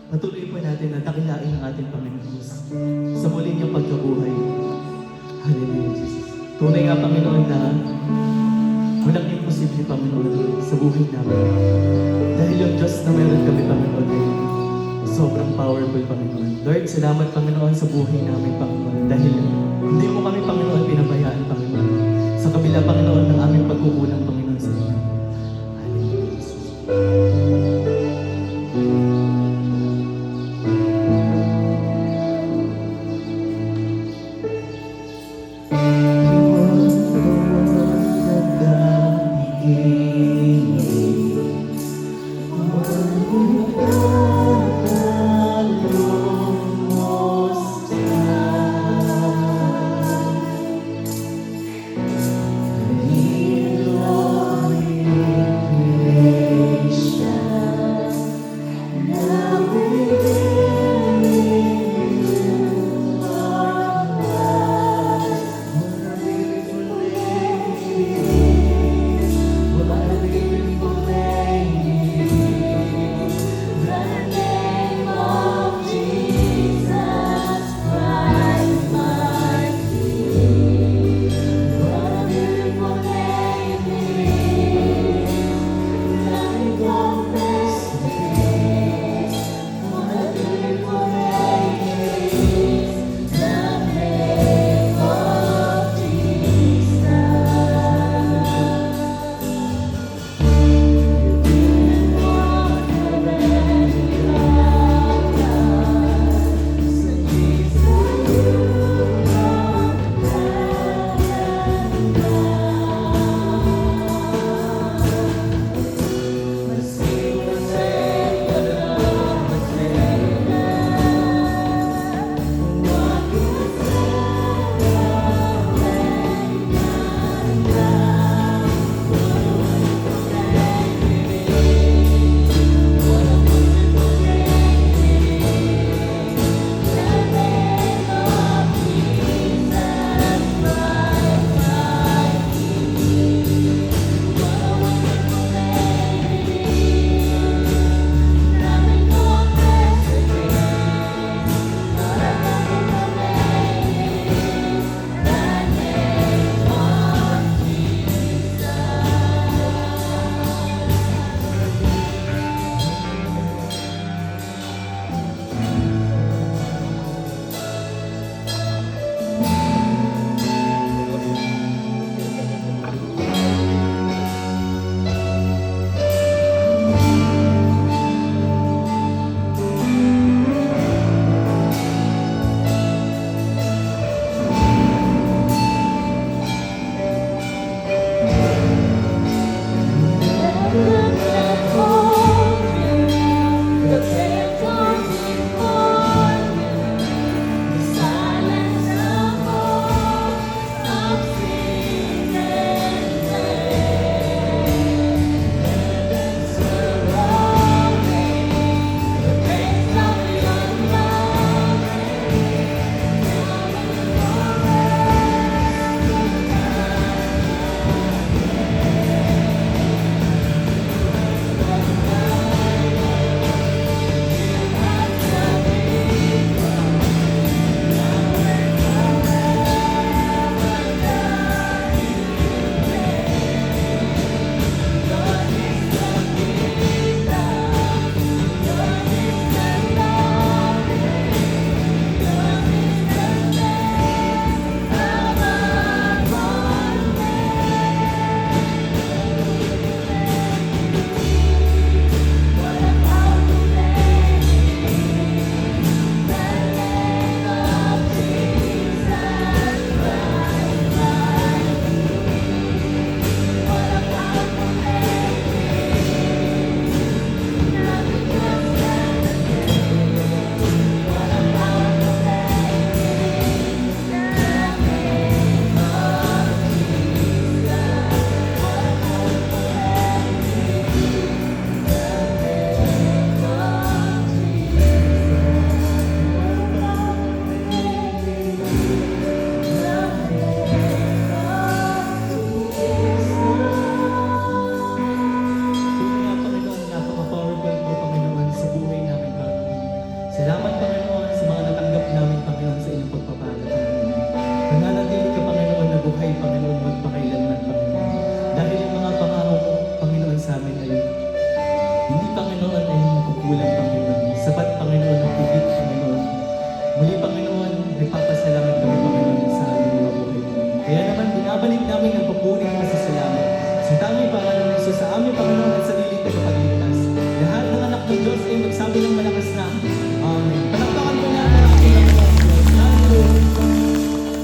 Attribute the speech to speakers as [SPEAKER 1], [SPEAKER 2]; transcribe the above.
[SPEAKER 1] Patuloy po natin na dakilain ang ating Panginoon Diyos sa muli niyang pagkabuhay. Hallelujah, Jesus. Tunay nga, Panginoon, na walang imposible, Panginoon, sa buhay namin. Dahil yung Diyos na meron kami, Panginoon, ay sobrang powerful, Panginoon. Lord, salamat, Panginoon, sa buhay namin, Panginoon. Dahil hindi mo kami, Panginoon, pinabayaan, Panginoon. Sa kabila, Panginoon, ng aming pagkukulang, Panginoon, sa inyo. Hallelujah, Jesus. Salamat, Panginoon, sa mga natanggap namin, Panginoon, sa inyong pagpapala, Panginoon. Nananatili ka, Panginoon, na buhay, Panginoon, magpakailanman, Panginoon. Dahil yung mga pangako mo, Panginoon, sa amin ay hindi, Panginoon, ay makukulang, Panginoon. Sapat, Panginoon, ang higit, Panginoon. Muli, Panginoon, nagpapasalamat kami, Panginoon, sa aming mga buhay. Kaya naman, binabalik namin ang papuring pasasalamat sa tanging pangalan ng Isus, sa aming Panginoon